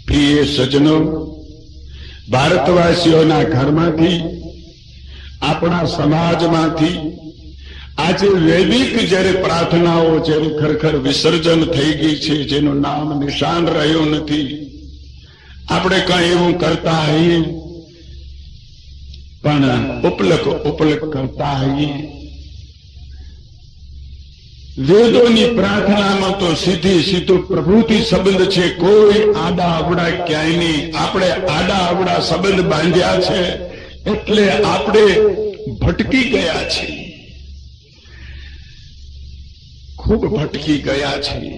પ્રિય સજ્જનો, ભારતવાસીઓના ઘરમાંથી, આપણા સમાજમાંથી આજે વૈદિક જ્યારે પ્રાર્થનાઓ જ્યારે ખરેખર વિસર્જન થઈ ગઈ છે, જેનું નામ નિશાન રહ્યું નથી. આપણે કઈ એવું કરતા હોઈએ પણ ઉપલક કરતા હોઈએ. વેદોની પ્રાર્થનામાં તો સીધો પ્રભુથી સંબંધ છે, કોઈ આડા અવડા ક્યાંય નહીં. આપણે આડા અવડા સંબંધ બાંધ્યા છે એટલે આપણે ભટકી ગયા છીએ, ખૂબ ભટકી ગયા છીએ.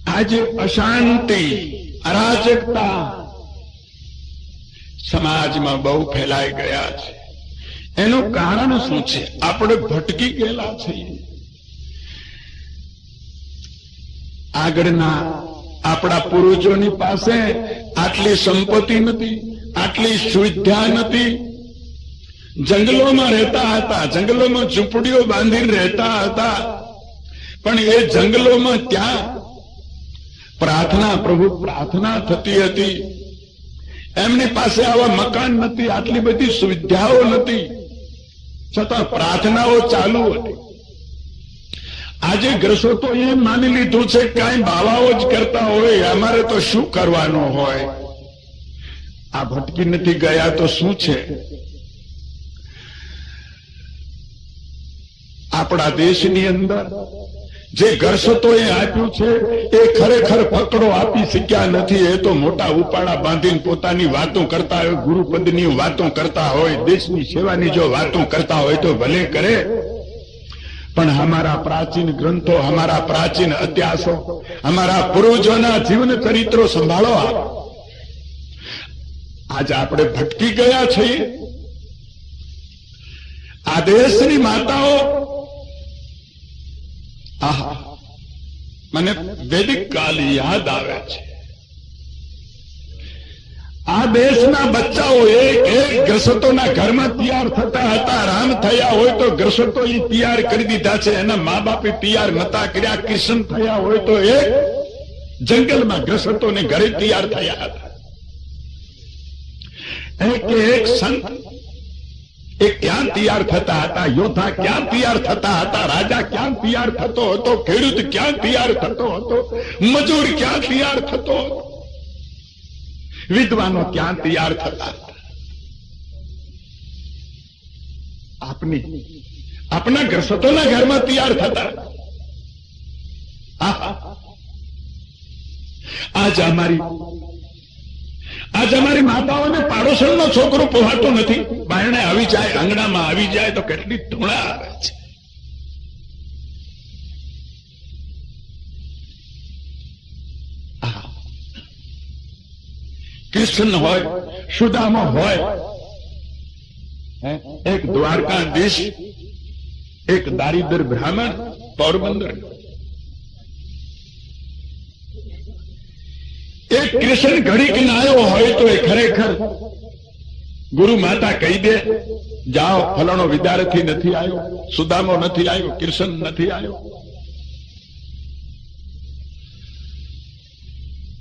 આજે અશાંતિ, અરાજકતા સમાજમાં બહુ ફેલાઈ ગયા છે. એનું કારણ શું છે? આપણે ભટકી ગયેલા છીએ. આગળના આપણા પૂર્વજોની પાસે આટલી સંપત્તિ નથી, આટલી સુવિધા નથી. જંગલોમાં રહેતા હતા, જંગલોમાં ઝૂંપડીઓ બાંધીને રહેતા હતા, પણ એ જંગલોમાં ત્યાં પ્રાર્થના, પ્રભુ પ્રાર્થના થતી હતી. એમની પાસે આવા મકાન નથી, આટલી બધી સુવિધાઓ નથી, છતાં પ્રાર્થનાઓ ચાલુ હતી. આજે ગ્રસો એમ માની લીધું છે કે કાંઈ બાવાઓ જ કરતા હોય, અમારે તો શું કરવાનું હોય. આ ભટકી નથી ગયા તો શું છે? આપણા દેશની અંદર જે ગ્રસતોએ આપ્યું છે એ ખરેખર પકડો આપી શક્યા નથી. એ તો મોટા ઉપાડા બાંધીને પોતાની વાતો કરતા હોય, ગુરુપદની વાતો કરતા હોય, દેશની સેવાની જો વાતો કરતા હોય તો ભલે કરે, પણ અમારા પ્રાચીન ગ્રંથો, અમારા પ્રાચીન ઇતિહાસો, અમારા પૂર્વજોના જીવન ચરિત્રો સંભાળો. આજે આપણે ભટકી ગયા છીએ. આ દેશની માતાઓ, આહા, મને વૈદિક કાળ યાદ આવે છે. આ દેશના બચ્ચાઓ એક ગ્રસતોના ઘરમાં તૈયાર થતા હતા. રામ થયા હોય તો ગ્રસતો તૈયાર કરી દીધા છે, એના મા બાપે તૈયાર નતા કર્યા. કૃષ્ણ થયા હોય તો એક જંગલમાં ગ્રસતોને ઘરે તૈયાર થયા હતા. એક સંત એ ક્યાં તૈયાર થતા હતા? યોદ્ધા ક્યાં તૈયાર થતા હતા? રાજા ક્યાં તૈયાર થતો હતો? ખેડૂત ક્યાં તૈયાર થતો હતો? મજૂર ક્યાં તૈયાર થતો હતો? વિદ્વાનો ક્યાં તૈયાર થતા હતા? આપના ગ્રસતોના ઘરમાં તૈયાર થતા. આજ અમારી માતાઓને પાડોશણનો છોકરો પોહાતો નથી. બાયણે આવી જાય, આંગણામાં આવી જાય તો કેટલી ધૂણા આવે છે. કૃષ્ણ હોય, સુદામા હોય, એક દ્વારકાધીશ, એક દારિદ્ર બ્રાહ્મણ પોરબંદર, એક કૃષ્ણ ઘડીક નાયો હોય તો એ ખરેખર ગુરુ માતા કહી દે, જાઓ ફલાણો વિદ્યાર્થી નથી આવ્યો, સુદામો નથી આવ્યો, કૃષ્ણ નથી આવ્યો.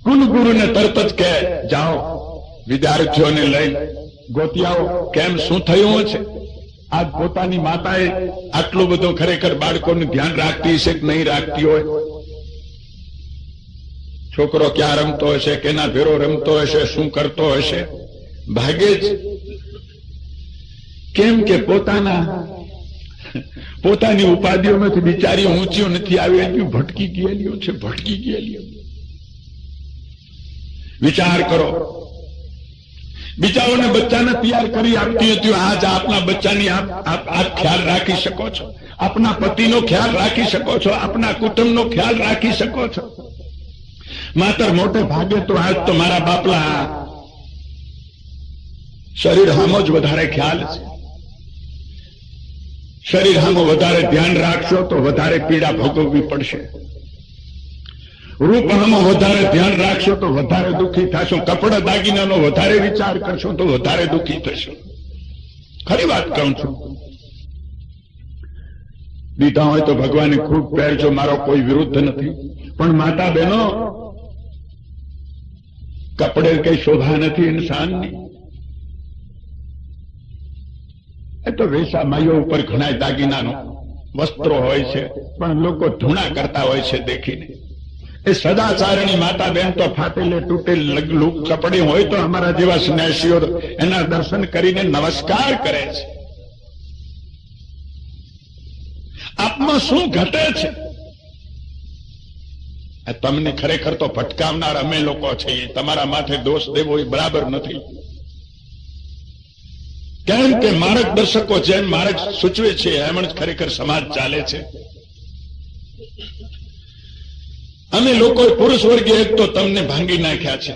કુલગુરુને તરત જ કહે, જાઓ વિદ્યાર્થીઓને લઈ ગોતી આવો, કેમ શું થયું છે. આજ પોતાની માતાએ આટલું બધું ખરેખર બાળકોનું ધ્યાન રાખતી છે કે નહીં રાખતી હોય? છોકરો ક્યાં રમતો હશે, કેના ભેરો રમતો હશે, શું કરતો હશે? ભાગે જ. કેમ કે પોતાની ઉપાધિઓમાંથી બિચારીઓ ઊંચીઓ નથી આવી, એટલી ભટકી ગયેલીઓ છે, ભટકી ગયેલીઓ. વિચાર કરો, બીજાઓને બચ્ચાને તૈયાર કરી આપતી હતી, આજ આપના બચ્ચાની આપ ખ્યાલ રાખી શકો છો, આપના પતિનો ખ્યાલ રાખી શકો છો, આપના કુટુંબનો ખ્યાલ રાખી શકો છો. માત્ર મોટે ભાગે તો આજ તો મારા બાપલા શરીર હામો જ વધારે ખ્યાલ છે. શરીર હામો વધારે ધ્યાન રાખશો તો વધારે પીડા ભોગવવી પડશે. રૂપ હામો વધારે ધ્યાન રાખશો તો વધારે દુઃખી થશો. કપડા દાગીનાનો વધારે વિચાર કરશો તો વધારે દુઃખી થશો. ખરી વાત કહું છું. દીધા હોય તો ભગવાને ખૂબ પહેરજો, મારો કોઈ વિરુદ્ધ નથી, પણ માતા બહેનો કપડે કઈ શોભા નથી ઇન્સાનની. એ તો વેશા માયો ઉપર ઘણા દાગીનાનો વસ્ત્રો હોય છે, પણ લોકો ધૂણા કરતા હોય છે દેખીને. એ સદાચારની માતા બેન તો ફાટેલે તૂટેલ કપડી હોય તો અમારા જેવા સ્નેહીઓ એના દર્શન કરીને નમસ્કાર કરે છે. આપમાં શું ઘટે છે? તમને ખરેખર તો ભટકાવનાર અમે લોકો છીએ. તમારા માથે દોષ દેવો એ બરાબર નથી. કેમ કે માર્ગદર્શકો જેમ માર્ગ સૂચવે છે એમ જ ખરેખર સમાજ ચાલે છે. અમે લોકો પુરુષ વર્ગે એક તો તમને ભાંગી નાખ્યા છે,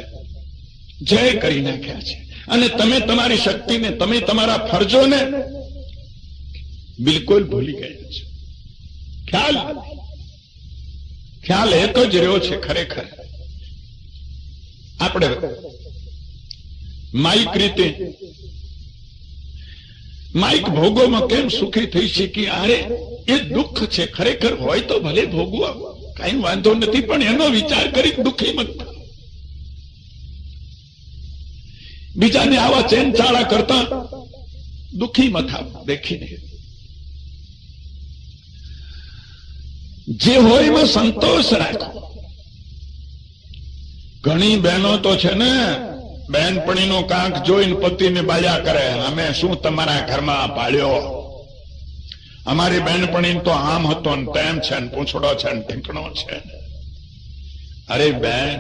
જય કરી નાખ્યા છે, અને તમે તમારી શક્તિને, તમે તમારા ફરજોને બિલકુલ ભૂલી ગયા છે. ખ્યાલ એક જ રહ્યો છે ખરેખર. આપણે માઇક રીતે માઇક ભોગોમાં કેમ સુખી થઈ શકી? અરે એ દુઃખ છે ખરેખર. હોય તો ભલે ભોગવા, કઈ વાંધો નથી, પણ એનો વિચાર કરી દુઃખી મત. બીજાને આવા ચેનચાળા કરતા દુઃખી મત દેખીને. જે હોય એમાં સંતોષ રાખો. ઘણી બહેનો તો છે ને બહેનપણીનો કાંક જોઈને પતિને બાજા કરે, અમે શું તમારા ઘરમાં પાળ્યો, અમારી બહેનપણી તો આમ હતો ને તેમ છે ને પૂંછડો છે ને ઢીંકણો છે. અરે બેન,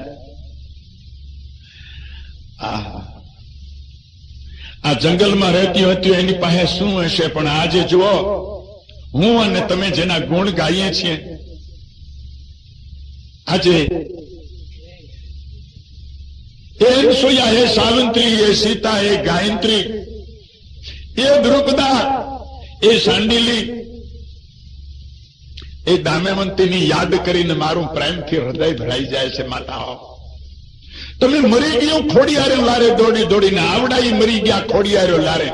આ જંગલમાં રહેતી હતી એની પાસે શું હશે, પણ આજે જુઓ હું અને તમે જેના ગુણ ગાઈએ છીએ, આજે એ અનસુયા, એ સાવિત્રી, એ સીતા, એ ગાયત્રી, એ દ્રુપદા, એ સાંડિલી, એ દામેવંતીની યાદ કરીને મારું પ્રેમથી હૃદય ભરાઈ જાય છે. માતાઓ, તમે મરી ગયો ખોડિયારો લારે દોડી દોડીને, આવડાઈ મરી ગયા ખોડિયારો લારે.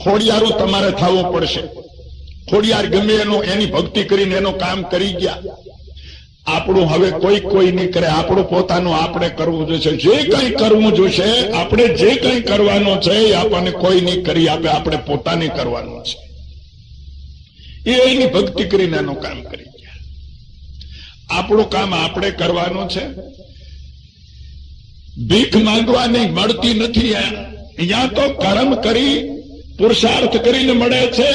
ખોડિયારું તમારે થવું પડશે. ખોડિયાર ગમે એની ભક્તિ કરીને એનું કામ કરી ગયા. આપણું હવે કોઈ નહીં કરે. આપણું પોતાનું આપણે કરવું જોઈશે. જે કંઈ કરવું જોઈશે, આપણે જે કંઈ કરવાનું છે એ આપણને કોઈ નહીં કરી આપે. આપણે પોતાને કરવાનું છે. એ એની ભક્તિ કરીને એનું કામ કરી ગયા. આપણું કામ આપણે કરવાનું છે. ભીખ માંગવાની મળતી નથી. અહીંયા તો કર્મ કરી, પુરુષાર્થ કરીને મળે છે.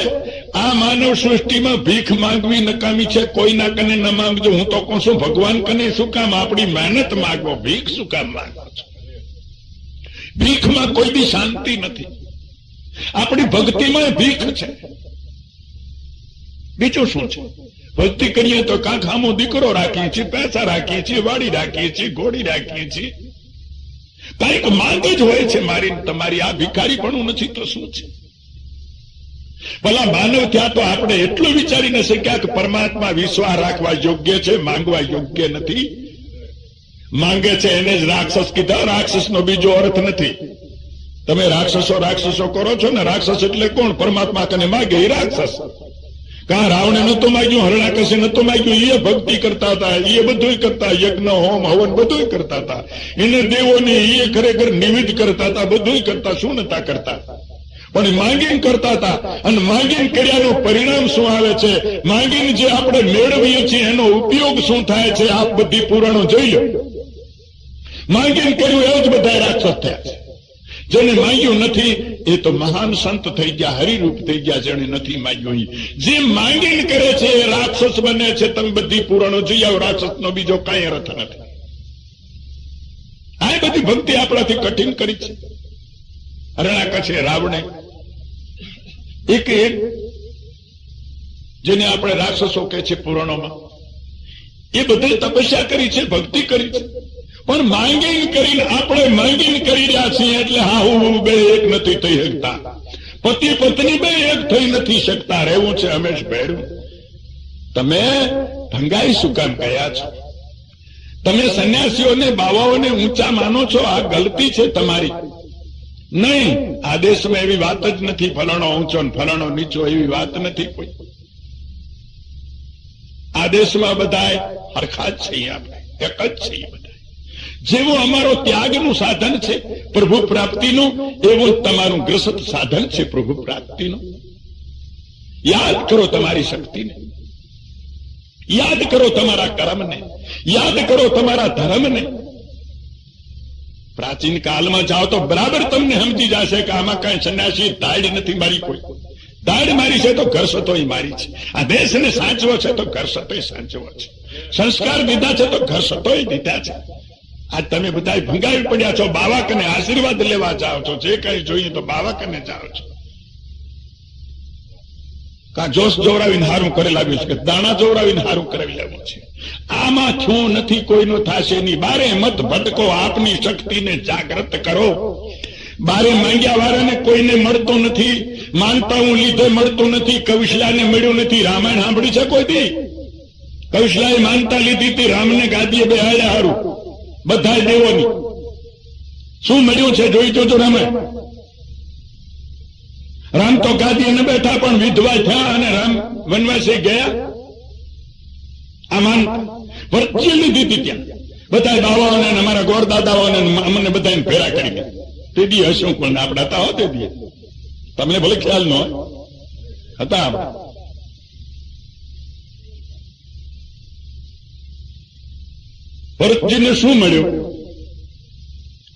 આ માનવ સૃષ્ટિમાં ભીખ માંગવી નકામી છે. કોઈના કને ન માંગજો. હું તો કહું છું ભગવાન કને શું કામ આપણી મહેનત માંગવો, ભીખ શું કામ માંગો છો? ભીખમાં કોઈ બી શાંતિ નથી. આપણી ભક્તિમાં ભીખ છે. બીજું શું છે? ભક્તિ કરીએ તો કાંક આમો દીકરો રાખીએ છીએ, પૈસા રાખીએ છીએ, વાડી રાખીએ છીએ, ઘોડી રાખીએ છીએ. કઈક માંગ જ હોય છે મારી તમારી. આ ભિખારી પણ નથી તો શું છે? ભલા માનવ ત્યાં તો આપણે એટલું વિચારી ન શક્યા કે પરમાત્મા વિશ્વાસ રાખવા યોગ્ય છે, માંગવા યોગ્ય નથી. માંગે છે એને જ રાક્ષસ કીધા. રાક્ષસનો બીજો અર્થ નથી. તમે રાક્ષસો કરો છો ને. રાક્ષસ એટલે કોણ? પરમાત્મા કને માગે એ રાક્ષસ. કા રાવણે નતું માગ્યું, હરણાકશે નતું માગ્યું, એ ભક્તિ કરતા હતા, એ બધું કરતા, યજ્ઞ હોમ હવન બધું કરતા હતા. એને દેવોને એ ખરેખર નિમિત્ત કરતા હતા, બધું કરતા. શું નતા કરતા? પણ માંગીને કરતા હતા. અને માંગીને કર્યાનું પરિણામ શું આવે છે? માંગીને જે આપણે મેળવીએ છીએ એનો ઉપયોગ શું થાય છે? આપ બધી પુરાણો જોઈ લો. માંગીને કર્યું એવું જ બધા રાક્ષસ થયા છે. જેને માંગ્યું નથી એ તો મહાન સંત થઈ ગયા, હરિરૂપ થઈ ગયા. જેને નથી માંગ્યું, જે માંગીને કરે છે એ રાક્ષસ બને છે. તમે બધી પુરાણો જોઈ આવો. રાક્ષસનો બીજો કઈ અર્થ નથી. આ બધી ભક્તિ આપણાથી કઠિન કરી છે. હરણાકશે, રાવણે, એક જેને આપણે રાક્ષસો કહે છે પુરાણોમાં, એ બધે તપસ્યા કરી છે, ભક્તિ કરી છે. પણ માંગીને કરીને આપણે માંગીને કરી રહ્યા છીએ એટલે હા હું બે એક નથી થઈ શકતા. પતિ પત્ની બે એક થઈ નથી શકતા. રહેવું છે હંમેશ ભેરું. તમે ભંગાઈ શું કામ ગયા છો? તમે સંન્યાસીઓને, બાવાઓને ઊંચા માનો છો. આ ગલતી છે તમારી. નહીં, આ દેશમાં એવી વાત જ નથી. ફલાણો ઊંચો ને ફલાણો નીચો એવી વાત નથી કોઈ. આ દેશમાં બધા હરખા જ છીએ. આપણે એક જ છીએ બધા. જેવો અમારો ત્યાગનું સાધન છે પ્રભુ પ્રાપ્તિનું, એવું તમારું ગ્રસત સાધન છે પ્રભુ પ્રાપ્તિનું. યાદ કરો તમારી શક્તિને, યાદ કરો તમારા કર્મને, યાદ કરો તમારા ધર્મને. પ્રાચીન કાળમાં જાઓ તો બરાબર તમને સમજી જશે કે આમાં કઈ સંન્યાસી દાડ નથી મારી, કોઈ દાડ મારી છે તો ઘર સતોય મારી છે. આ દેશને સાચવો છે તો ઘર સતોય સાચવો છે. સંસ્કાર દીધા છે તો ઘર સતોય દીધા છે. આજ તમે બધા ભંગાવી પડ્યા છો, બાવા કને આશીર્વાદ લેવા જાઓ છો, જે કઈ જોઈએ તો બાવા કને જાઓ છો. કા જોશ જોવડાવીને હારું કરી લાવ્યું છે, કે દાણા જોવડાવીને હારું કરાવી લેવું છે. આમાં છું નથી કોઈનું થશે નહીં. બારે મત ભટકો, આપની શક્તિને જાગૃત કરો. બારે માંગ્યા વાળાને કોઈને મળતું નથી, માનતા હું લીધે મળતું નથી. કૌશલાને મળ્યું નથી. રામાયણ સાંભળી છે કોઈ દી? કૌશલાએ માનતા લીધી હતી, રામને ગાદીએ બેહાડ્યા હારું બધા દેવોની. શું મળ્યું છે જોઈ જોજો. રામ તો ગાદીએ ન બેઠા પણ વિધવા થયા અને રામ વનવાસે ગયા. આ માનતા વરચી લીધી હતી ત્યાં બધા બાવાઓને, અમારા ગોરદાદાઓને, અમને બધાને ભેરા કરી ગયા. તે દી હશું પણ આપણે હતા હો. તે દી તમને ભલે ખ્યાલ ન હોય, હતા આપણે. ભરતજીને શું મળ્યું?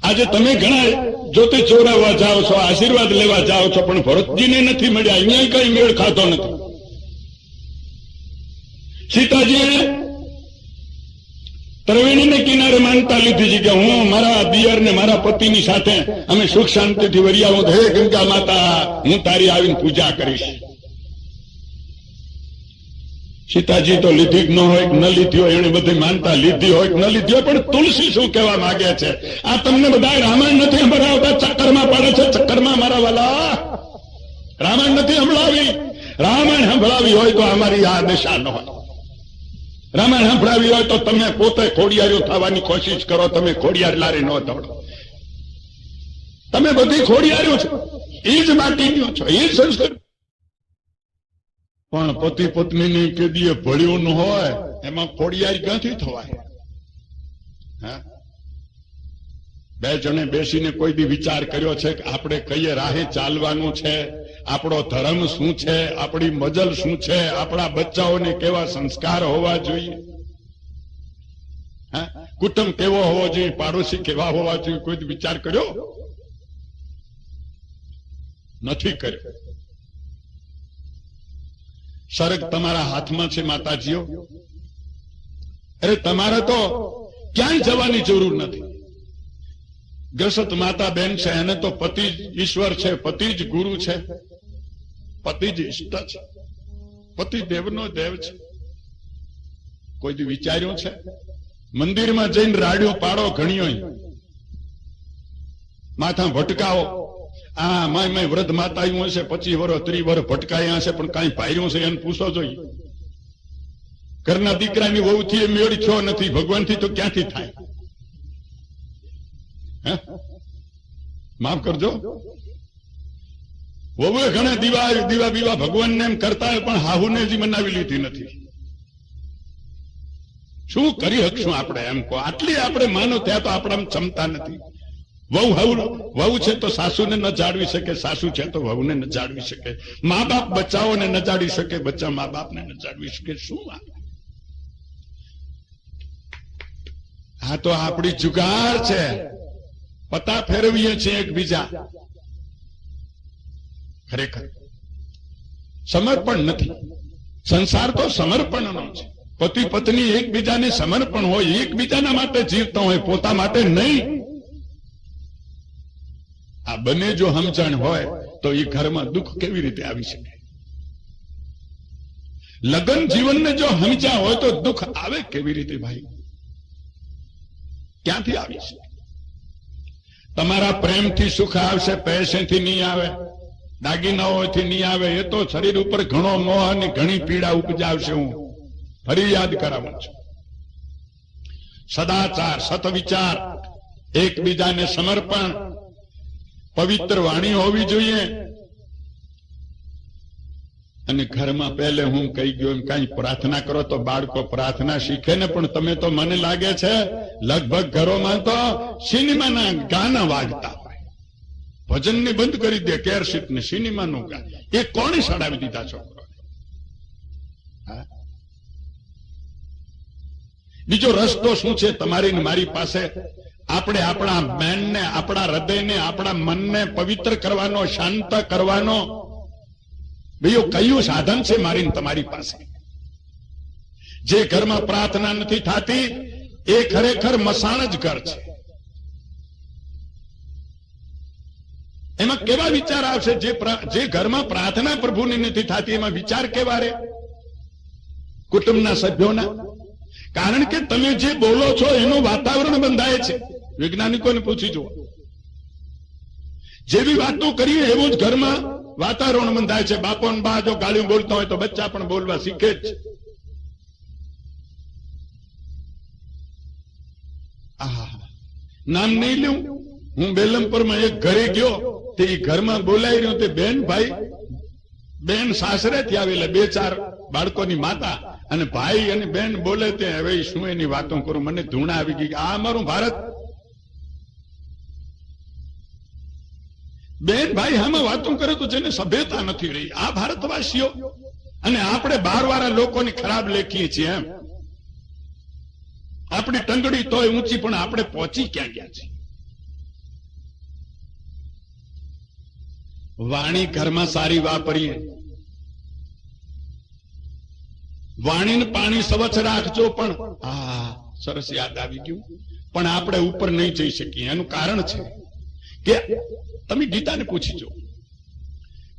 આજે તમે ઘણા જોતે ચોરાવવા જાઓ છો, આશીર્વાદ લેવા જાઓ છો, પણ ભરતજીને નથી મળ્યા. અહીંયા કઈ મેળ ખાતો નથી. સીતાજીએ ત્રિવેણીને કિનારે માનતા લીધી છે કે હું મારા દિયર ને મારા પતિની સાથે અમે સુખ શાંતિથી વરિયા. હું હે ગંગા માતા, હું તારી આવીને પૂજા કરીશ. સીતાજી તો લીધી ન હોય ન લીધી હોય, એને બધી માનતા લીધી હોય ન લીધી હોય. પણ તુલસી શું કહેવા માંગે છે? આ તમને બધા રામાયણ નથી સંભળાવતા, ચક્કરમાં પડે છે. ચક્કરમાં મારા વાલા રામાયણ નથી સંભળાવી. રામાયણ સંભળાવી હોય તો અમારી આ દશા ન હોય. રામાયણ સંભળાવી હોય તો તમે પોતે ખોડિયારીઓ થવાની કોશિશ કરો. તમે ખોડિયાર લારી ન દોડો. તમે બધી ખોડિયારીઓ છો, એ જ માટીઓ છો, એ જ સંસ્કાર. પણ પતિ પત્નીની કેદીએ ભળ્યું ન હોય એમાં ખોડિયારી ક્યાંથી થવાય? બે જણે બેસીને કોઈ દી વિચાર કર્યો છે કે આપણે કઈ રાહે ચાલવાનું છે? આપણો ધર્મ શું છે? આપણી મજલ શું છે? આપણા બચ્ચાઓને કેવા સંસ્કાર હોવા જોઈએ? કુટુંબ કેવો હોવો જોઈએ? પાડોશી કેવા હોવા જોઈએ? કોઈ દી વિચાર કર્યો નથી કર્યો. સ્વર્ગ તમારા હાથમાં છે માતાજીઓ. અરે તમારે તો ક્યાંય જવાની જરૂર નથી. ગ્રસત માતા બેન છે, એને તો પતિ જ ઈશ્વર છે, પતિ જ ગુરુ છે, પતિ જ ઇષ્ટ છે, પતિ દેવનો દેવ છે. કોઈ દી વિચાર્યું છે? મંદિરમાં જઈને રાડ્યો પાડો, ઘણીઓ માથા ભટકાવો. આ માય વૃદ્ધ માતા આવ્યું હશે, 25 વર્ષ 30 વર્ષ ભટકાયા હશે, પણ કઈ પાયર્યું છે એને પૂછો જોઈએ. ઘરના દીકરાની વહુથી એ મેળ થયો નથી, ભગવાનથી તો ક્યાંથી થાય? માફ કરજો. વહુએ ઘણા દીવા બીવા ભગવાનને એમ કરતા હોય, પણ હાહુને હજી મનાવી લીધી નથી. શું કરી શકશું આપણે? એમ કહો. આટલી આપણે માનો ત્યાં તો આપણામાં ક્ષમતા નથી. વહુ છે તો સાસુને ન જાળવી શકે, સાસુ છે તો વહુને ન જાળવી શકે, મા બાપ બચ્ચાઓને ન જાળવી શકે, બચ્ચા મા બાપને ન જાળવી શકે. શું વાત? આ તો આપણી જુગાર છે. પતા ફેરવીએ છીએ એકબીજા. ખરેખર સમર્પણ નથી. સંસાર તો સમર્પણનો છે. પતિ પત્ની એકબીજાને સમર્પણ હોય, એકબીજાના માટે જીવતા હોય, પોતા માટે નહીં. આ બંને જો સમજણ હોય તો એ ઘરમાં દુઃખ કેવી રીતે આવી શકે? લગ્ન જીવનને જો સમજ્યા હોય તો દુઃખ આવે કેવી રીતે ભાઈ? ક્યાંથી આવી શકે? તમારા પ્રેમથી સુખ આવશે, પૈસેથી નહીં આવે, દાગીનાઓથી નહીં આવે. એ તો શરીર ઉપર ઘણો મોહ અને ઘણી પીડા ઉપજાવશે. હું ફરી યાદ કરાવું છું. સદાચાર, સતવિચાર, એકબીજાને સમર્પણ, પવિત્ર વાણી હોવી જોઈએ. અને ઘરમાં પહેલે હું કહી ગયો એમ કઈ પ્રાર્થના કરો તો બાળકો પ્રાર્થના શીખે ને. પણ તમે તો મને લાગે છે લગભગ ઘરોમાં તો સિનેમાના ગાના વાગતા હોય, ભજનને બંધ કરી દે, કેરસીટ ને સિનેમાનું ગાન. એ કોણે સડાવી દીધા છોકરો? બીજો રસ્તો શું છે તમારી ને મારી પાસે? આપણે આપણા મનને, આપણા હૃદયને, આપણા મનને પવિત્ર કરવાનો, શાંત કરવાનો બીજું કયું સાધન છે મારી ને તમારી પાસે? જે ઘરમાં પ્રાર્થના નથી થતી એ ખરેખર મસાણ જ ઘર છે. એમાં કેવા વિચાર આવશે? જે ઘરમાં પ્રાર્થના પ્રભુની નથી થતી એમાં વિચાર કેવા રે કુટુંબના સભ્યોના? કારણ કે તમે જે બોલો છો એનું વાતાવરણ બંધાય છે. વૈજ્ઞાનિકોને પૂછી જુઓ, જેવી વાતો કરીએ એવું જ ઘરમાં વાતાવરણ બંધાય છે. બાપો ને બા જો ગાળીઓ બોલતા હોય તો બચ્ચા પણ બોલવા શીખે જ. નામ નહીં લઉં, હું બેલમપુરમાં એક ઘરે ગયો, તે ઘરમાં બોલાઈ રહ્યો તે બેન ભાઈ, બેન સાસરેથી આવેલા 2-4 બાળકોની માતા, અને ભાઈ અને બેન બોલે તે હવે શું એની વાતો કરું, મને ધૂણા આવી ગઈ. આ અમારું ભારત. બેન ભાઈ આમાં વાતો કરે તો જેને સભ્યતા નથી રહી. આ ભારતવાસીઓ અને આપણે બહારવાળા લોકોને ખરાબ લેખીએ છીએ. એમ આપણી ટંગડી તોય ઊંચી, પણ આપણે પહોંચી ક્યાં ગયા છીએ? વાણી ઘરમાં સારી વાપરીએ. વાણીને પાણી સ્વચ્છ રાખજો. પણ સરસ યાદ આવી ગયું, પણ આપણે ઉપર નહીં જઈ શકીએ. એનું કારણ છે કે તમે ગીતાને પૂછી જો.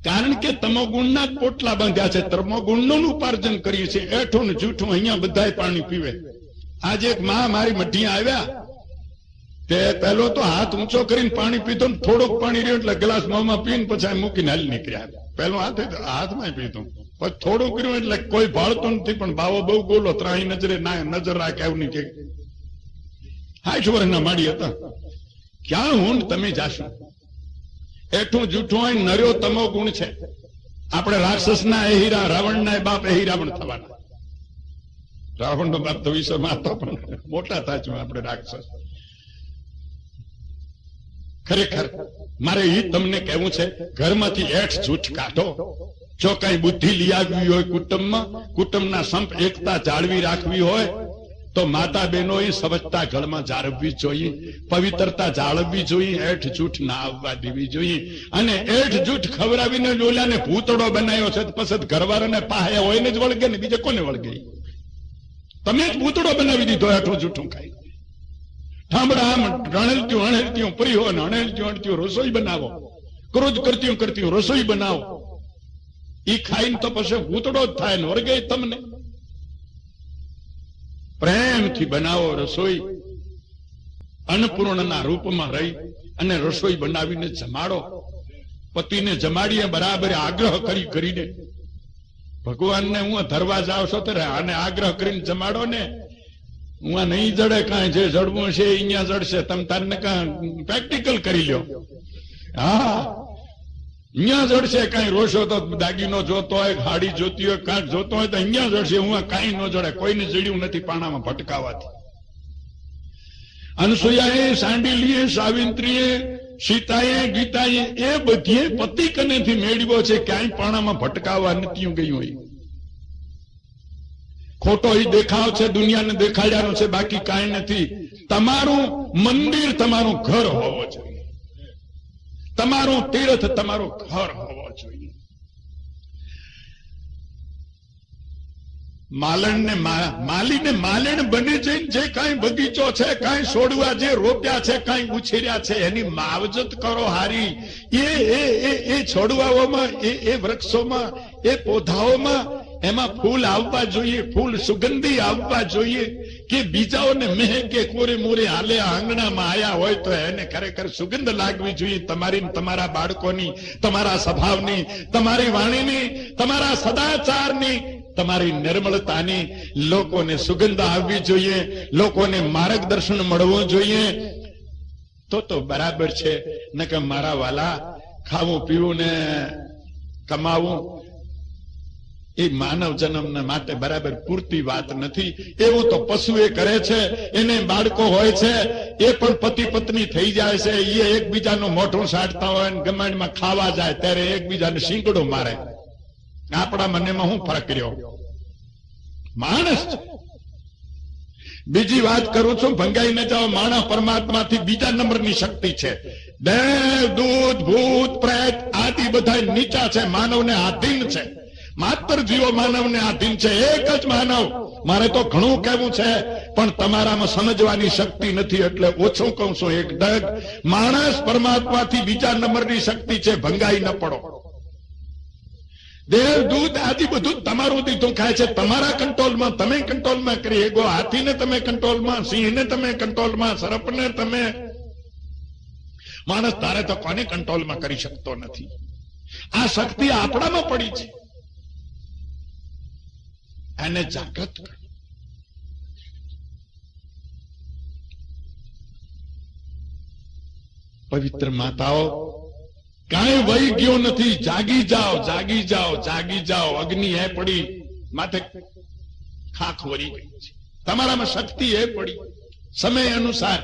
કારણ કે તમોગુણના જ પોટલા બાંધ્યા છે, તમોગુણનું ઉપાર્જન કરીએ છીએ. એઠું ને જૂઠું અહીંયા બધાય પાણી પીવે. આજે એક માં મારી મઢી આવ્યા, તે પહેલો તો હાથ ઊંચો કરીને પાણી પીધો, થોડુંક પાણી રહ્યું એટલે ગ્લાસ મોંમાં પીને પછી મૂકીને હાલી નીકળ્યા. પેલો હાથમાં પીધું, પછી થોડું કર્યું એટલે કોઈ ભાળતું નથી, પણ બાવો બહુ બોલો, ત્રાહી નજરે નજર રાખે એવું નહીં. 60 વર્ષના માડી હતા. ક્યાં હું તમે જાશો? એઠું જૂઠું હોય, નર્યો તમો ગુણ છે. આપણે રાક્ષસના એ હીરા, રાવણના એ બાપ એ હીરા પણ થવાના. રાવણનો બાપ તો વિશ્વમાં હતો, પણ મોટા થાય છે આપણે રાક્ષસ. ખરેખર મારે એ તમને કહેવું છે, ઘરમાંથી એઠ જૂઠ કાઢો. જો કઈ બુદ્ધિ લઈ આવવી હોય કુટુંબમાં, કુટુંબના સંપ એકતા જાળવી રાખવી હોય તો માતા બહેનોએ સ્વચ્છતા ઘરમાં જાળવવી જોઈએ, પવિત્રતા જાળવવી જોઈએ, એઠ જૂઠ ના આવવા દેવી જોઈએ. અને એઠ જૂઠ ખવડાવીને ઓલાને ભૂતડો બનાવ્યો છે, પછી ઘરવાળાને પાહે હોય ને જ વળગે ને બીજે કોને વળગે? તમે જ ભૂતડો બનાવી દીધો એઠું જૂઠું ખાઈ. ઠામડા આમ અણહેલતીઓ પરી હોય ને અણહેલતીઓ રસોઈ બનાવો, ક્રોધ કરતી રસોઈ બનાવો. ઈ ખાઈને તો પછી ભૂતડો જ થાય ને વળગે તમને. પ્રેમથી બનાવો રસોઈ, અન્નપૂર્ણના રૂપમાં રહી અને રસોઈ બનાવીને જમાડો. પતિને જમાડીએ બરાબર આગ્રહ કરીને. ભગવાનને હું ધરવા જાવ છો ત્યારે આને આગ્રહ કરીને જમાડો ને. હું નહીં જડે કાંઈ, જે જડવું છે અહીંયા જડશે. તમે તારને કાંઈ પ્રેક્ટિકલ કરી લ્યો. હા, અહીંયા જડશે. કાંઈ રોશો તો દાગીનો જોતો હોય, હાડી જોતી હોય, કાંક જોતો હોય તો અહીંયા જડશે. હું કાંઈ ન જડે, કોઈને જડ્યું નથી પાણામાં ભટકાવાથી. અનસુયાએ, સાંડિલીએ, સાવિત્રીએ, સીતાએ, ગીતાએ એ બધીએ પતિ કનેથી મેળવ્યો છે. ક્યાંય પાણામાં ભટકાવા નથી ગયું હોય. ખોટો એ દેખાવ છે, દુનિયાને દેખાડ્યાનો છે, બાકી કાંઈ નથી. તમારું મંદિર તમારું ઘર હોવો જોઈએ, તમારું તીર્થ તમારું ઘર હોવો જોઈએ. માલણને માલીને માલણ બની જઈને જે કાંઈ બગીચો છે, કાંઈ છોડવા જે રોપ્યા છે, કાંઈ ઉછેર્યા છે, એની માવજત કરો હારી. એ છોડવાઓમાં, એ વૃક્ષોમાં, એ પૌધાઓમાં એમાં ફૂલ આવવા જોઈએ, ફૂલ સુગંધી આવવા જોઈએ, કે બીજાઓને મહેકે કોરે મોરે હાલે આંગણામાં આયા હોય તો એને ખરેખર સુગંધ લાગવી જોઈએ. તમારી તમારા બાળકોની, તમારા સ્વભાવની, તમારી વાણીની, તમારા સદાચારની, તમારી નિર્મળતાની લોકોને સુગંધ આવવી જોઈએ, લોકોને માર્ગદર્શન મળવું જોઈએ. તો બરાબર છે. ન કે મારા વાલા ખાવું પીવું ને કમાવું એ માનવ જન્મ માટે બરાબર પૂરતી વાત નથી. એવું તો પશુ એ કરે છે, એને બાળકો હોય છે, એ પણ પતિ પત્ની થઈ જાય છે, એ એકબીજાનું મોઢું સાટતા હોય ને ગમાણમાં ખાવા જાય ત્યારે એકબીજાને શીંગડો મારે. આપણા મનેમાં શું ફરક રહ્યો? માણસ. બીજી વાત કરું છું, ભંગાઈને જાઓ. માણસ પરમાત્માથી બીજા નંબરની શક્તિ છે. દેવ, દૂત, ભૂત, પ્રેત આદિ બધા નીચા છે, માનવને આધીન છે. માત્ર જીવો માનવને આધીન છે. એક જ માનવ. મારે તો ઘણું કહેવું છે, પણ તમારામાં સમજવાની શક્તિ નથી એટલે ઓછું કહું છું. એક ડગ માણસ પરમાત્માથી બીજા નંબરની શક્તિ છે. ભંગાઈ ન પડો. દેવ, દૂત આદિ બધું તમારું દીધું ખાય છે. તમારા કંટ્રોલમાં, તમે કંટ્રોલમાં કરી શકો. હાથીને તમે કંટ્રોલમાં, સિંહને તમે કંટ્રોલમાં, સર્પને તમે. માણસ તારે તો કોને કંટ્રોલમાં કરી શકતો નથી. આ શક્તિ આપણામાં પડી છે. એને જાગૃત કરો. પવિત્ર માતાઓ, કાંઈ વહી ગયો નથી. જાગી જાઓ, જાગી જાઓ, જાગી જાઓ. અગ્નિ એ પડી, માથે ખાખ વરી ગઈ છે. તમારામાં શક્તિ એ પડી, સમય અનુસાર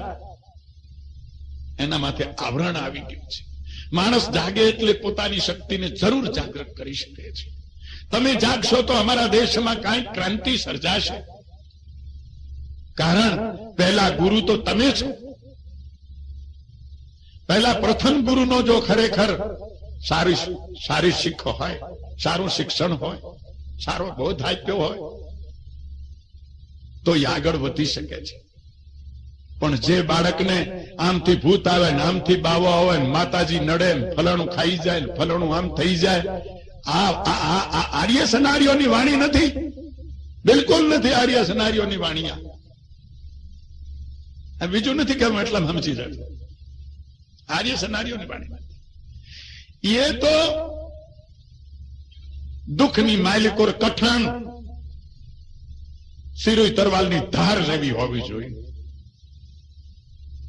એના માથે આવરણ આવી ગયું છે. માણસ જાગે એટલે પોતાની શક્તિને જરૂર જાગૃત કરી શકે છે. તમે જાગશો તો અમારા દેશમાં કાંઈક ક્રાંતિ સર્જાશે. કારણ પહેલા ગુરુ તો તમે છો. પહેલા પ્રથમ ગુરુનો જો ખરેખર સારી શીખ હોય, સારું શિક્ષણ હોય, સારો બોધ આપ્યો હોય તો એ આગળ વધી શકે છે. પણ જે બાળકને આમથી ભૂત આવે ને આમથી બાવો આવે ને માતાજી નડે ને ફલાણું ખાઈ જાય ને ફલાણું આમ થઈ જાય, આ આર્ય સનારીઓની વાણી નથી. બિલકુલ નથી આર્ય સનારીઓની વાણી. આ બીજું નથી કે એટલા સમજી જાય. આર્ય સનારીઓની વાણી એ તો દુઃખની માલિકોર કઠણ સિરોઈ તરવાલની ધાર જેવી હોવી જોઈએ.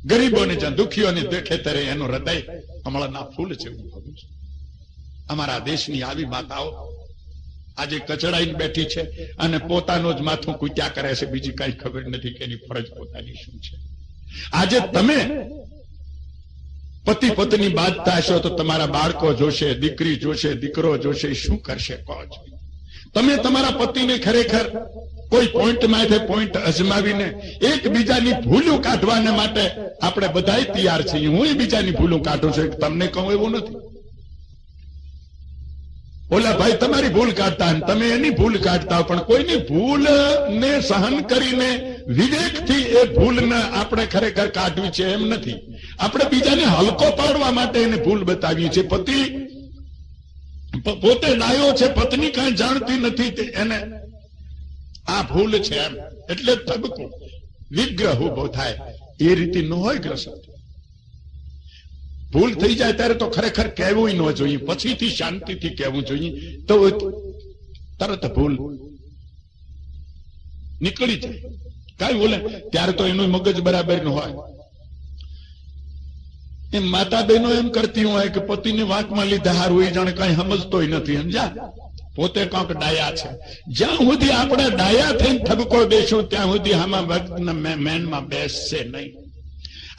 ગરીબોને જ્યાં દુખીઓને દેખે ત્યારે એનું હૃદય કમળના ફૂલ જેવું હોવું જોઈએ. અમારા દેશની આવી માતાઓ આજે કચડાઈને બેઠી છે અને પોતાનું જ માથું કૂટ્યા કરે છે. બીજી કઈ ખબર નથી કે એની ફરજ પોતાની શું છે. આજે તમે પતિ પત્ની બાંધતા હશો તો તમારા બાળકો જોશે, દીકરી જોશે, દીકરો જોશે, શું કરશે કહો છો? તમે તમારા પતિને ખરેખર કોઈ પોઈન્ટ માંથી પોઈન્ટ અજમાવીને એકબીજાની ભૂલું કાઢવાને માટે આપણે બધા તૈયાર છીએ. હું બીજાની ભૂલું કાઢું છું, તમને કહું એવું નથી. ઓલા ભાઈ તમારી ભૂલ કાઢતા અને તમે એની ભૂલ કાઢતા, પણ કોઈની ભૂલ ને સહન કરીને વિવેકથી એ ભૂલને આપણે ખરેખર કાઢવી છે એમ નથી. આપણે બીજાને હલકો પાડવા માટે એને ભૂલ બતાવીએ છીએ. પતિ પોતે ડાયો છે, પત્ની કઈ જાણતી નથી, એને આ ભૂલ છે એમ એટલે તબકો વિગ્રહ ઉભો થાય. એ રીતે ન હોય ગ્રસ્ત. ભૂલ થઈ જાય ત્યારે તો ખરેખર કહેવું ન જોઈએ, પછીથી શાંતિથી કહેવું જોઈએ. તો તરત ભૂલ નીકળી જાય. કઈ બોલે ત્યારે તો એનું મગજ બરાબર ન હોય. એમ માતા બહેનો એમ કરતી હોય કે પતિને વાંકમાં લીધા હારું એ જાણે કઈ સમજતોય નથી. સમજા પોતે કંઈક ડાયા છે. જ્યાં સુધી આપણે ડાયા થઈને ઠબકો દેશું ત્યાં સુધી આમાં ભક્તના મેનમાં બેસશે નહીં.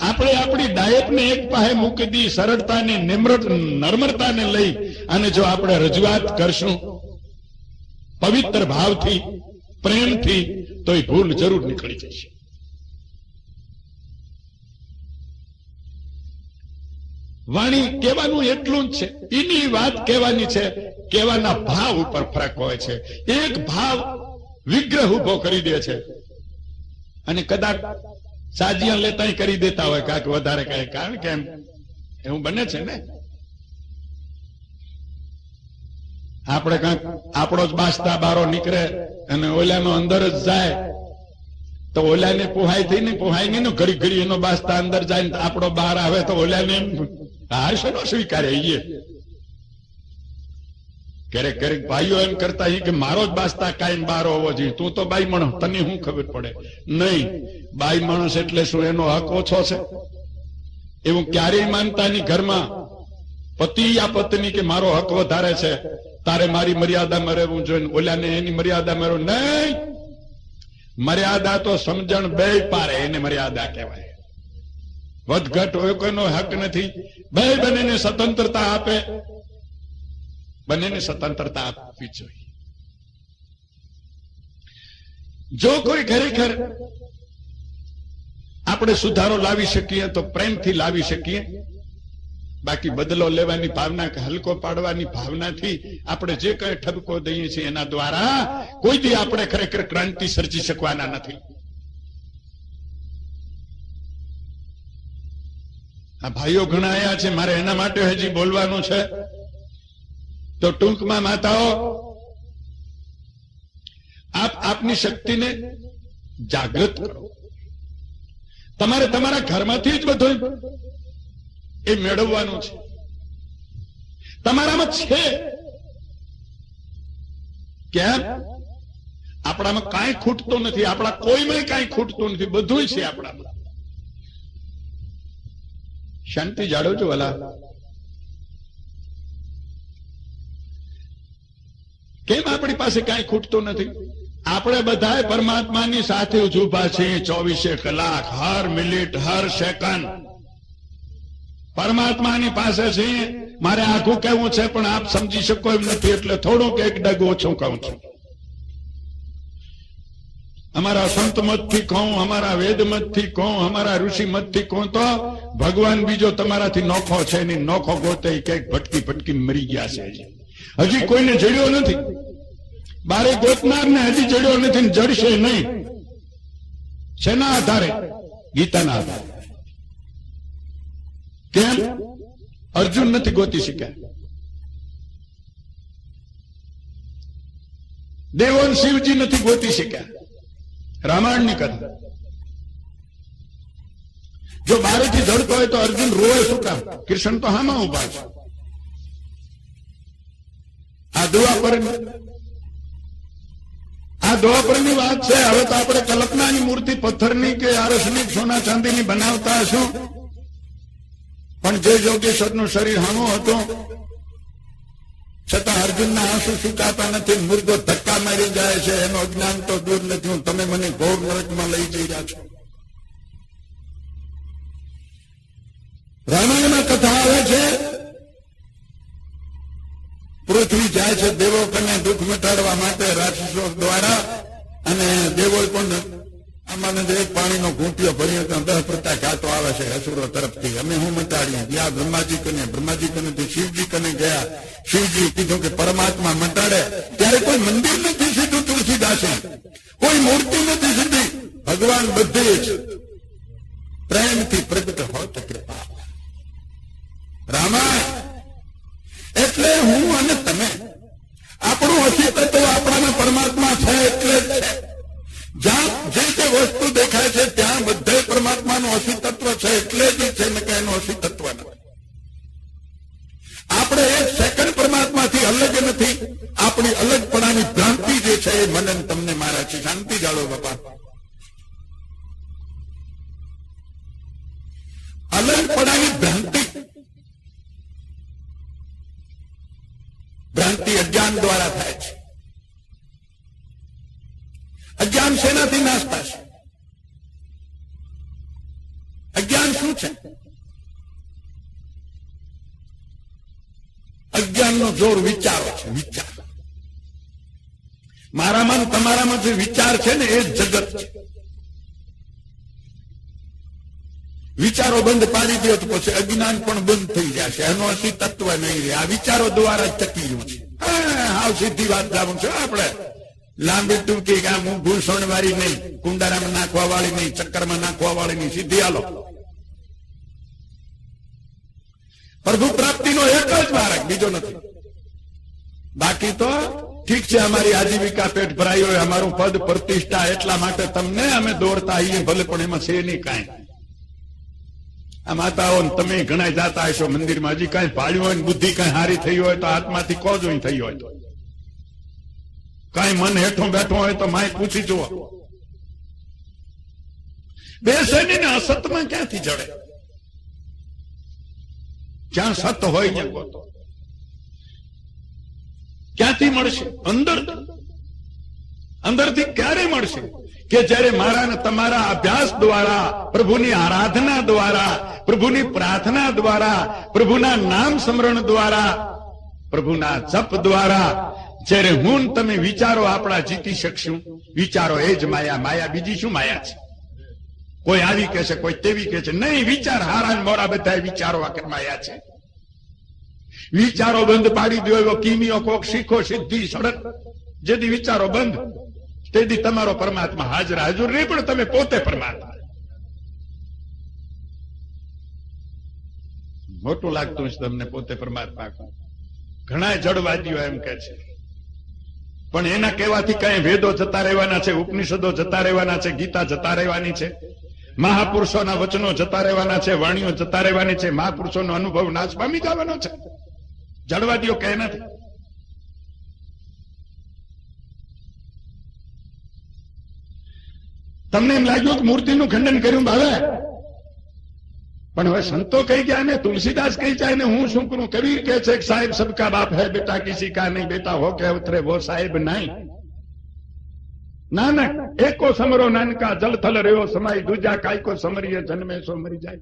આપણે આપણી ડાયટને એક પાસે મૂકી દી, સરળતાને નમ્રતાને લઈ અને જો આપણે રજૂઆત કરશું પવિત્ર ભાવથી, પ્રેમથી, તો એ ભૂલ જરૂર નીકળી જશે. વાણી કહેવાનું એટલું જ છે. એની વાત કહેવાની છે. કહેવાના ભાવ ઉપર ફરક હોય છે. એક ભાવ વિગ્રહ ઉભો કરી દે છે અને કદાચ સાજીયા લેતા કરી દેતા હોય કાંક વધારે કહે. કારણ કે એવું બને છે ને, આપણે કાંક આપણો જ બાસતા બારો નીકળે અને ઓલાનો અંદર જ જાય તો ઓલાને પોહાય થઈ ને પોહાય નહીં ને, ઘડી ઘડી એનો બાસતા અંદર જાય ને આપણો બહાર આવે તો ઓલાને એમ હાશ નો સ્વીકારે. ક્યારેક ક્યારેક ભાઈઓ એમ કરતા કે મારો જ બાસતા કાયમ બહાર હોવો જોઈએ. તું તો બાઈ માણસ, તને શું ખબર પડે? નહીં, બાઈ માણસ એટલે શું એનો હક ઓછો છે એવું ક્યારેય માનતા નહીં. ઘરમાં પતિ યા પત્ની કે મારો હક વધારે છે તારે મારી મર્યાદામાં રહેવું જોઈએ, ઓલાને એની મર્યાદામાં રહેવું નહીં. મર્યાદા તો સમજણ બે પારે, એને મર્યાદા કહેવાય. વધઘટ હોય કોઈનો હક નથી. બે બંનેને સ્વતંત્રતા આપે, બંનેને સ્વતંત્રતા આપવી જોઈએ. જો કોઈ ખરેખર આપણે સુધારો લાવી શકીએ તો પ્રેમથી લાવી શકીએ. બાકી બદલો લેવાની ભાવના કે હલકો પાડવાની ભાવનાથી આપણે જે કઈ ઠપકો દઈએ છીએ એના દ્વારા કોઈ દી આપણે ખરેખર ક્રાંતિ સર્જી શકવાના નથી. આ ભાઈઓ ઘણા આવ્યા છે, મારે એના માટે હજી બોલવાનું છે. તો ટૂંકમાં માતાઓ, આપ આપની શક્તિને જાગૃત કરો. તમારે તમારા ઘરમાંથી જ બધું એ મેળવવાનું છે. તમારામાં છે. કેમ? આપણામાં કાંઈ ખૂટતું નથી, આપણા કોઈમાં કાંઈ ખૂટતું નથી, બધું છે આપણામાં. શાંતિ જાળવજો વાલા. કેમ આપણી પાસે કાંઈ ખૂટતું નથી? આપણે બધા પરમાત્માની સાથે જ ઉભા છીએ 24 કલાક, હર મિનિટ, હર સેકન્ડ પરમાત્માની પાસે છીએ. મારે આખું કહેવું છે પણ આપ સમજી શકો એમ નથી, એટલે થોડુંક એક ડગ ઓછું કહું છું. અમારા સંત મતથી કહું, અમારા વેદ મતથી કહું, અમારા ઋષિ મતથી કહું તો ભગવાન બીજો તમારાથી નોખો છે. એની નોખો ગોતે ક્યાંક ભટકી ભટકી મરી ગયા છે. હજી કોઈને જડ્યો નથી. બારે ગોતનાર ને હજી જડ્યો નથી, જડશે નહીં. શેના આધારે? ગીતાના આધારે. કેમ? અર્જુન નથી ગોતી શક્યા. દેવોન શિવજી નથી ગોતી શક્યા. રામાયણની કથા. જો બારેથી જડતો હોય તો અર્જુન રોવે શું કામ? કૃષ્ણ તો હામાં ઉભા છે. આ દ્વાપરની વાત છે. હવે તો આપણે કલ્પનાની મૂર્તિ પથ્થરની કે આરસની સોના ચાંદીની બનાવતા હશું, પણ જે યોગેશ્વરનું શરીર હામું હતું છતાં અર્જુનના આંસુ સુકાતા નથી. મુર્દો ધક્કા મારી જાય છે. એનો અજ્ઞાન તો દૂર નથી. તમે મને ઘોર નરકમાં લઈ જઈ રહ્યા છો. રામાયણમાં કથા આવે છે, પૃથ્વી જાય છે દેવો કને દુઃખ મટાડવા માટે રાક્ષસો દ્વારા, અને દેવો પણ આમાં એક પાણીનો ઘૂંટિયો ભર્યો તો 10 પ્રતા ઘાટો આવે છે અસુરો તરફથી. અમે હું મટાડીએ? ગયા બ્રહ્માજી કને શિવજી કને ગયા. શિવજી કીધું કે પરમાત્મા મટાડે. ત્યારે કોઈ મંદિર નથી સીધું તુલસીદાસે, કોઈ મૂર્તિ નથી સીધી. ભગવાન બધે જ પ્રેમથી પ્રગટ હોત કૃપા. રામાયણ એટલે હું અને તમે, આપણું અસ્તિત્વ આપણામાં પરમાત્મા છે એટલે જ છે. જ્યાં જે તે વસ્તુ દેખાય છે ત્યાં બધે પરમાત્માનું અસ્તિત્વ છે એટલે જ છે, ને કે એનું અસ્તિત્વ નથી. આપણે એક સેકન્ડ પરમાત્માથી અલગ નથી. આપણી અલગપણાની ભ્રાંતિ જે છે એ મને તમને મારા છે. શાંતિ જાળો બાપા. અલગપણાની ભ્રાંતિ અજ્ઞાન દ્વારા થાય છે. અજ્ઞાન શેનાથી નાશ થશે? અજ્ઞાન શું છે? અજ્ઞાનનો જોર વિચારો છે. વિચાર મારામાં તમારામાં જે વિચાર છે ને એ જ જગત છે. વિચારો બંધ પાડી દો તો પછી અજ્ઞાન પણ બંધ થઈ જશે. એનો અસ્તિત્વ નહીં રહે. આ વિચારો દ્વારા જ ટકી ગયું છે. હાવ સીધી વાત જાણું છું. આપણે લાંબી ટૂંકી કામ ભૂષણ વાળી નહીં, કુંડારામાં નાખવા વાળી નહીં, ચક્કરમાં નાખવા વાળી નહીં, સીધી હાલો. પ્રભુ પ્રાપ્તિનો એક જ માર્ગ, બીજો નથી. બાકી તો ઠીક છે, અમારી આજીવિકા પેટ ભરાઈ હોય, અમારું પદ પ્રતિષ્ઠા, એટલા માટે તમને અમે દોડતા આવીએ ભલે, પણ એમાં છે નહીં કાંઈ. આ માતાઓ તમે ઘણા જાતા હશો મંદિરમાં, હજી કાંઈ ભાળ્યું હોય, બુદ્ધિ કાંઈ હારી થઈ હોય તો આત્માથી કહો જોઈ થઈ હોય તો. કાંઈ મન હેઠો બેઠો હોય તો માય પૂછી જુઓ. બેસે ને અસતમાં ક્યાંથી જડે? જ્યાં સત હોય ત્યાં ગોતો. ક્યાંથી મળશે? અંદરથી ક્યારે મળશે? કે જ્યારે મારા ને તમારા અભ્યાસ દ્વારા, પ્રભુની આરાધના દ્વારા, પ્રભુની પ્રાર્થના દ્વારા, પ્રભુના નામ સ્મરણ દ્વારા, પ્રભુના જપ દ્વારા જ્યારે હું ને તમે વિચારો આપણા જીતી શકશું. વિચારો એ જ માયા. માયા બીજી શું માયા છે? કોઈ આવી કે છે, કોઈ તેવી કે છે. નહીં, વિચાર હારા ને મોરા બધા વિચારો આખર માયા છે. વિચારો બંધ પાડી દો એવો કિમિયો કોક શીખો, સિદ્ધિ સડક. જેથી વિચારો બંધ તેથી તમારો પરમાત્મા હાજર નહીં, પણ તમે પોતે પરમાત્મા. મોટું લાગતું છે તમને પોતે પરમાત્મા. ઘણા જડવાદીઓ એમ કે છે, પણ એના કહેવાથી કઈ વેદો જતા રહેવાના છે, ઉપનિષદો જતા રહેવાના છે, ગીતા જતા રહેવાની છે, મહાપુરુષોના વચનો જતા રહેવાના છે, વાણીઓ જતા રહેવાની છે, મહાપુરુષોનો અનુભવ નાશ પામી જવાનો છે. જડવાદીઓ કહે નથી. તમને એમ લાગ્યું કે મૂર્તિનું ખંડન કર્યું ભાવે, પણ હવે સંતો કહી ગયા ને, તુલસીદાસ કહી જાય ને, હું શું કરું? કબીર કહે છે સાહેબ સબકા બાપ હૈ, બેટા કિસી કા નહીં, બેટા હો કે ઉતરે વો સાહેબ નહીં. નાનક એકો સમરો નાનકા, જલ થલ રહ્યો સમાય, દૂજા કાય કો સમરીએ જન્મે સો મરી જાય.